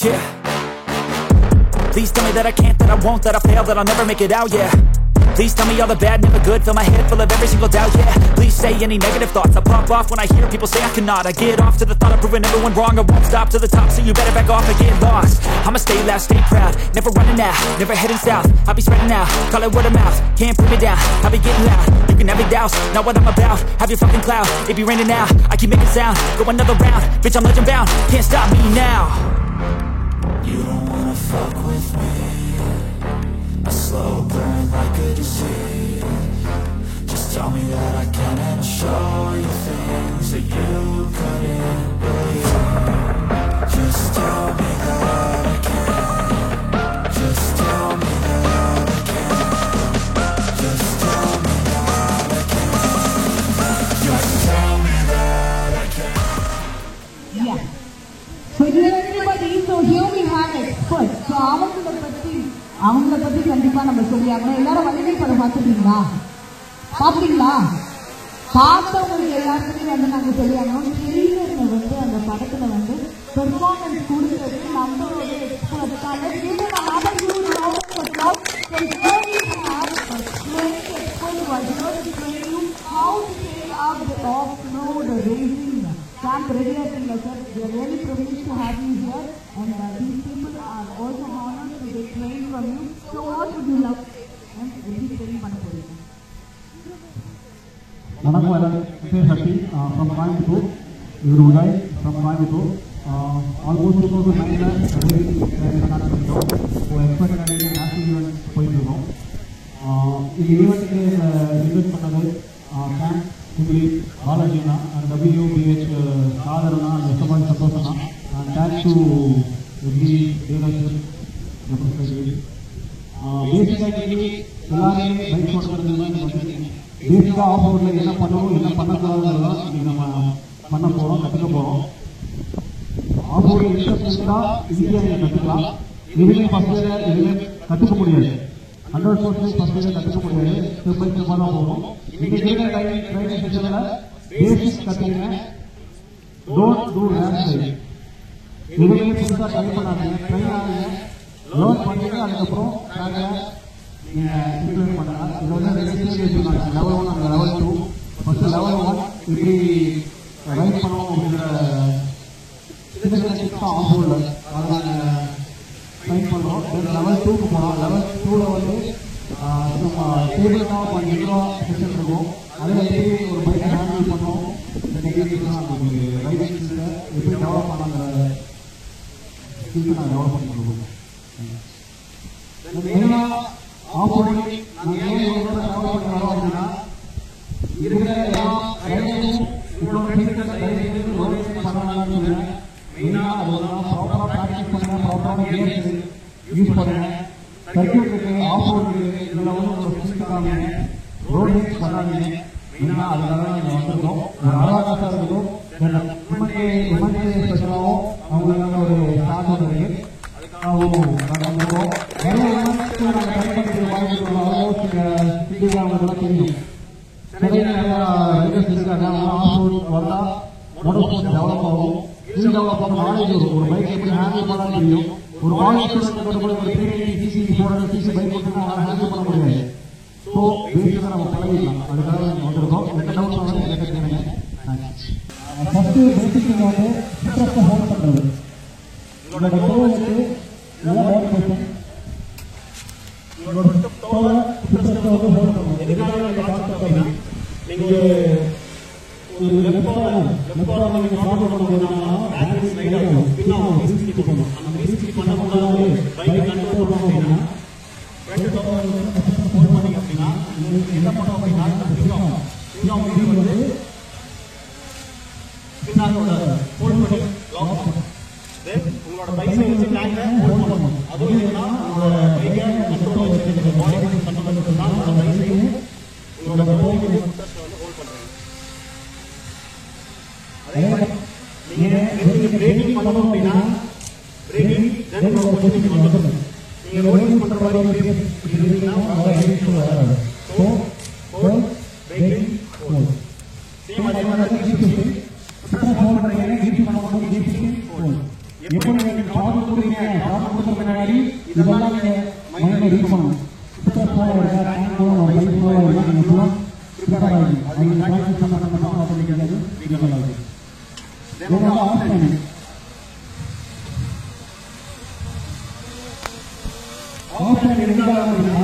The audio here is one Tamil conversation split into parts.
yeah. Please tell me that I can't, that I won't, that I fail, that I'll never make it out, yeah. Please tell me all the bad, never good, fill my head full of every single doubt, yeah. Please say any negative thoughts, I pop off when I hear people say I cannot. I get off to the thought of proving everyone wrong, I won't stop to the top, so you better back off and get lost. I'ma stay loud, stay proud, never running out, never heading south. I'll be spreading out, call it word of mouth, can't put me down, I'll be getting loud. You can have it douse, not what I'm about, have your fucking cloud. It be raining now, I keep making sound, go another round, bitch I'm legend bound, can't stop me now. You don't wanna fuck with me, a slow burn like a disease. Just tell me that I can and I'll show you things that you couldn't believe. Just tell me that I can. Just tell me that I can. Just tell me that I can. Just tell me that I can. Yeah. So everybody, so here we have experts. So அவங்கள பத்தி கண்டிப்பா நம்ம சொல்லி ஆகணும். எல்லாரும் வலிமை படம் பார்த்துட்டீங்களா? பாத்தீங்களா? பார்த்தவங்களுக்கு எல்லாருக்குமே வந்து நாங்க சொல்லி ஆகணும். ட்ரெய்லர்ல வந்து அந்த படத்துல வந்து பெர்ஃபார்மன்ஸ் கொடுத்தது நம்மளோட எக்ஸ்பர்ட்ஸால Camp ready at the sir. We are really privileged to have you here, and these people are also honored to get trained from you. So what would you love and really train பண்ண போறீங்க? வணக்கம் எல்லாரும். Happy from Coimbatore. இவர் Uday from Coimbatore. Almost 2009 expert academy national event போயிட்டு இருக்கோம். இந்த ஈவென்ட்க்கு இன்வைட் பண்ணது camp Simply Balajina and WBH Sadarana and Vesaban Satosana and thanks to every leadership representative. Basically, எல்லாரும் பைக் ஓட்டுறது பேசிக்கா ஆஃப் ரோட்ல என்ன பண்ணணும் என்ன பண்ணக்கூடாதுன்றதான் இன்னைக்கு நம்ம பண்ண போறோம் கற்றுக்க போறோம். ஆஃப் ரோட்ல இன்ட்ரெஸ்ட் இருந்தா ஈஸியாக நீங்கள் கற்றுக்கலாம். எதுவுமே ஃபர்ஸ்ட் எதுவுமே கற்றுக்க முடியாது. 100% ஃபர்ஸ்ட் கற்றுக்க முடியாது. ஸ்டெப் பை ஸ்டெப்பாக தான் போகணும். இன்னைக்கு ட்ரைனிங் செஷன்ல பேசிக்ஸ் கற்றுங்க. Don't do rash driving. எதுவுமே புதுசாக ட்ரை பண்ணாதீங்க. ட்ரை ஆகுங்க, லேர்ன் பண்ணிட்டு அதுக்கப்புறம் நாங்கள் நீங்கள் இம்ப்ளிமெண்ட் பண்ணலாம். இது வந்து ரெஜிஸ்ட்ரேஷன் வச்சுருக்காங்க. Level 1 and level 2. First level 1 இப்படி ரைட் பண்ணணும் அப்படிங்கிற சின்ன சின்ன டிப்ஸ் தான் ஆஃப் ரோடில் அதை நாங்கள் ட்ரைன் பண்ணுறோம். லெவல் 2க்கு போனோம். லெவல் 2ல் வந்து நம்ம table top and intro session இருக்கும். அதில் எப்படி ஒரு பைக்கை ஹேண்டில் பண்ணோம், இந்த டெக்னிக்ஸ்லாம் நமக்கு ரைடிங் ஸ்கில்ஸை எப்படி டெவலப் பண்ணாங்கிற ஸ்கில்ஸை நாங்கள் டெவலப் பண்ணிருக்கோம். மெயினாக ஆஃப் ரோடிங் நாங்கள் ஏன் டெவலப் பண்ணி வரோம் அப்படின்னா இருக்கிற எல்லா ரைடிங்கும் இவ்வளோ டெக்னிக்கல் ரைடிங் ரோடிங் பண்ணலாம்னு சொல்லுவேன். மெயினாக அது வந்து ப்ராப்பராக ப்ராக்டிஸ் பண்ணுங்கள், ப்ராப்பரான கியர்ஸ் யூஸ் பண்ணுங்கள். சர்க்கியூட் இருக்கு, ஆஃப் ரோட் இருக்கு, இதில் வந்து ஒரு ஸ்பீட் காமிங்க, ரோட் ரேஸ் பண்ணாதீங்க. மெயினாக அதுக்காக நாங்கள் வந்திருக்கோம். ஒரு அவேர்னஸாக இருக்கட்டும். எம்எல்ஏ ஸ்பெஷலாகவும் அவங்களுக்கான ஒரு ஸ்டார்ட் ஒன்று இருக்கு. அதுக்காகவும் நாங்கள் வந்திருக்கோம். நிறைய எம்எல்ஏ நாங்கள் ட்ரை பண்ணிட்டு வாங்கிட்டு ஆல்மோஸ்ட் இந்தியா அவங்களுக்குலாம் தெரியும். நிறைய ரைடர்ஸ் இருக்காங்க. ஆஃப் ரோட் வந்தால் மோட்டர் ஸ்போர்ட்ஸ் டெவலப் ஆகும். இது டெவலப் ஆகும். நாலேஜ் இருக்கும். ஒரு பைக் எப்படி ஹேண்டில் பண்ணலாம் தெரியும். ஒரு காலேஜ் ஸ்டூடெண்ட் கூட ஒரு 380cc 400cc பைக் ஓட்டினா அவரை ஹேண்டில் பண்ண முடியாது. ஸோ பேசிக்காக நம்ம பழகிக்கலாம். அதுக்காக நம்ம வந்திருக்கோம். எந்த டவுட் வந்து கேட்குறீங்க. ஃபர்ஸ்ட் பேசிக் வந்து இன்ட்ரெஸ்ட்டை ஹோல்ட் பண்ணுறது. உங்களோட கோவலுக்கு நல்லா ஹோல்ட் பண்ணும். உங்களோட கோவலை இன்ட்ரெஸ்ட்டை வந்து ஹோல்ட் பண்ணணும். எதுக்காக நம்ம பார்த்து அப்படின்னா நீங்கள் ஒரு லெஃப்டாக நீங்கள் ப்ராப்ளம் பண்ண போகிறீங்கன்னா பேலன்ஸ் ரைட் ஆகும். பின்னாக ரீஸ்கிப் பண்ணணும். அந்த ரீஸ்கிப் பண்ணக்கூடாது. பைக் கண்ட்ரோல் பண்ணணும் அப்படின்னா ஹோல்ட் பண்ணிங்க அப்படின்னா என்ன பண்ணோம் அப்படின்னா வந்து பின்னாக ஹோல்ட் பண்ணி லாக் பண்ணணும். உங்களோட பைக்கை வச்சு டேங்கை ஹோல்ட் பண்ணணும். அதுவும் என்னன்னா உங்களோட பைக்கை கண்ட்ரோல் வச்சுருக்க பாடி சம்பந்தப்பட்டதுனா உங்களோட பைக்கையும் உங்களோட பைக்கை வந்து ஹோல்ட் பண்ணுறீங்க. நீங்க பிரேக்கிங் பண்ணணும் அப்படின்னா பிரேக்கிங் தென் பொசிஷன் வந்துடும். நீங்க ரோலிங் பண்ற மாதிரி இருந்தீங்கன்னா உங்களோட ஹெல்த் வராது. So hold breaking hold same அதே மாதிரி கீப் ஷிஃப்டிங் ஹோல்ட் பண்றீங்க. கீப் பண்ணும்போது கீப் ஷிஃப்டிங் ஹோல்ட். எப்போ நீங்க டாப் கொடுக்குறீங்க கொடுக்குற முன்னாடி இதெல்லாம் நீங்கள் மைண்டில் ரீட் பண்ணணும். சூப்பர் ஸ்லோவாக இருக்கா, டேங்க் ஸ்லோவாக இருக்கா, பைக் ஸ்லோவாக இருக்கா, நீங்கள் ஃபுல்லாக ப்ரிப்பேர் ஆகிடும். அது நீங்கள் ப்ராக்டிஸ் பண்ண ஆட்டோமேட்டிக்காக ரீகல் ஆகிடும். இதோட ஆஃப் டைமிங் ஆஃப் டைம் எதுக்காக அப்படின்னா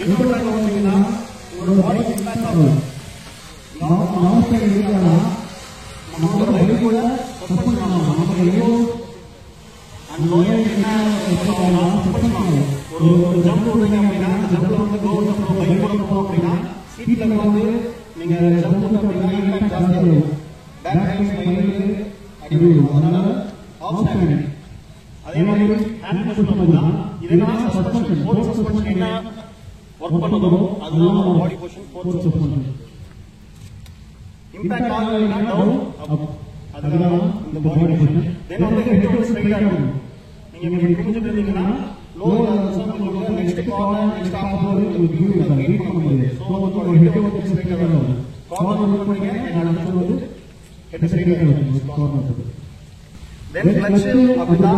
இன்ட்ரோவில் பார்த்தீங்கன்னா உங்களோட பைக் இம்பாக்ட் ஆகும். ஆஃப் டைம் எதுக்காகனா நம்மளோட பைக்கோட சஸ்பென்ஸ் ஆகும். நமக்கு எவ்வளோ அந்த என்ன சஸ்பென்ஸ் ஆகும். ஒரு ஜம்ப் போடுறீங்க அப்படின்னா அந்த ஜம்பில் வந்து கவர்மெண்ட் பைக் போடுறோம் அப்படின்னா சீட்டில் வந்து நீங்கள் ஜம்ப் போட்டு அப்படின்னா இம்பாக்ட் ஜாஸ்தி ஆகும். பேக் சைடு பைக்கு அடி வரும். அதனால ஆஃப் டைம் அதே மாதிரி ஹேண்ட் சஸ்பென்ஷன் இதெல்லாம் சஸ்பென்ஷன் ஃபோர்த் சஸ்பென்ஷன் என்ன ஒர்க் பண்ணுதோ அதுதான் நம்ம பாடி பொசிஷன் ஃபோர்த் சஸ்பென்ஷன். இம்பாக்ட் ஆகலைன்னா டவுன் அப் அதுதான் இந்த பாடி பொசிஷன். தென் வந்து ஹெட் வந்து ஸ்ட்ரைட்டா இருக்கும். நீங்க இப்படி புரிஞ்சிட்டு இருந்தீங்கன்னா லோல உங்களுக்கு நெக்ஸ்ட் கார்னர் நெக்ஸ்ட் ஆஃப் ஒரு வியூ இருக்கும். ரீட் பண்ண முடியாது. சோ வந்து ஒரு ஹெட் வந்து ஸ்ட்ரைட்டா இருக்கும். கார்னர் யூஸ் பண்ணீங்க நான் வந்து ஹெட் ஸ்ட்ரைட்டா இருக்கும் கார்னர். தென் கிளட்ச் அப்படினா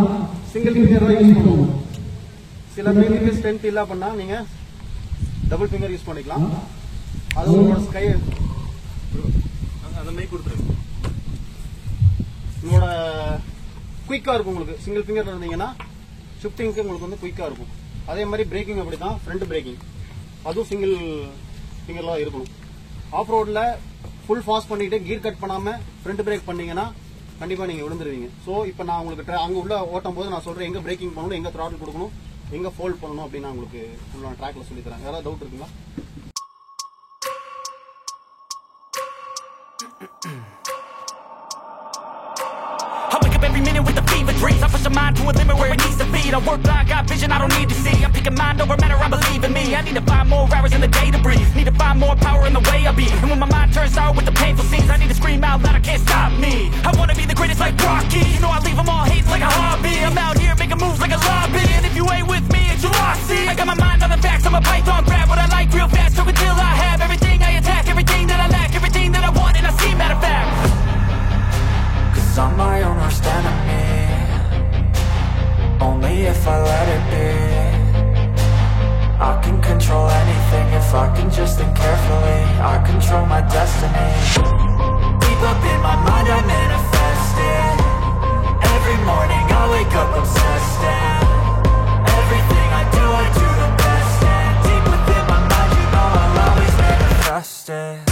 சிங்கிள் ஃபிங்கர் யூஸ் பண்ணுவோம். சில பேருக்கு ஸ்ட்ரென்த் இல்ல பண்ணா நீங்க டபுள் ஃபிங்கர் யூஸ் பண்ணிக்கலாம். அது உங்களோட ஸ்கை அந்த மாதிரி கொடுத்துருங்க. உங்களோட குயிக்கா இருக்கும். உங்களுக்கு சிங்கிள் ஃபிங்கர் இருந்தீங்கன்னா ஷிஃப்டிங்க்கு உங்களுக்கு வந்து குயிக்கா இருக்கும். அதே மாதிரி பிரேக்கிங் அப்படிதான், ஃப்ரண்ட் பிரேக்கிங் அதுவும் சிங்கிள் ஃபிங்கர்லாம் இருக்கணும். ஆஃப் ரோட்ல ஃபுல் ஃபாஸ்ட் பண்ணிட்டு கீர் கட் பண்ணாம ஃப்ரண்ட் பிரேக் பண்ணீங்கன்னா கண்டிப்பா நீங்க விழுந்துருவீங்க. சோ இப்போ நான் உங்களுக்கு அங்க உள்ள ஓட்டும் போது நான் சொல்றேன் எங்க பிரேக்கிங் பண்ணணும், எங்க த்ராட்டில் கொடுக்கணும், எங்க ஃபோல்ட் பண்ணணும் அப்படின்னு நான் உங்களுக்கு ஃபுல்லான ட்ராக்ல சொல்லி தரேன். யாராவது டவுட் இருக்குங்களா? I wake up every minute with the fever dreams. I push my mind to a limit where it needs to be. I work blind, got vision I don't need to see. I'm picking mind over matter, I believe in me. I need to find more hours in the day to breathe. Need to find more power in the way I be. And when my mind turns sour with the painful scenes, I need to scream out loud, I can't stop me. I wanna be the greatest like Rocky. You know I leave them all hating like a hobby. I'm out here making moves like a lobby. And if you ain't with me, it's your loss. See, I got my mind on the facts, I'm a python. Grab what I like real fast, so until I have everything I attack, everything that I lack, everything that I want, and I see matter of fact. Cause I'm my own worst enemy. Only if I let it be. I can control anything if I can just think carefully. I control my destiny. Deep up in my mind I manifest it. Every morning I wake up obsessed and everything I do the best. And deep within my mind you know I'll always manifest it.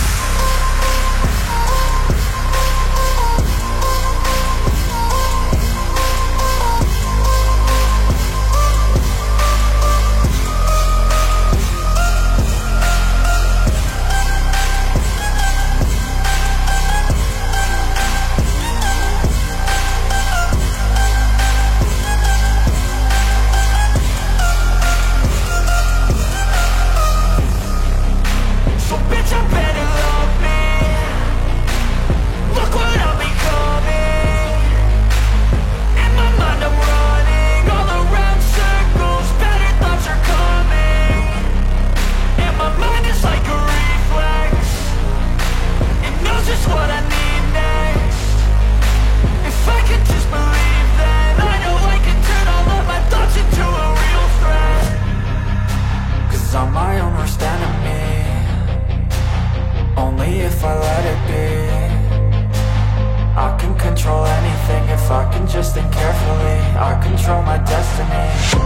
I can just think carefully. I control my destiny.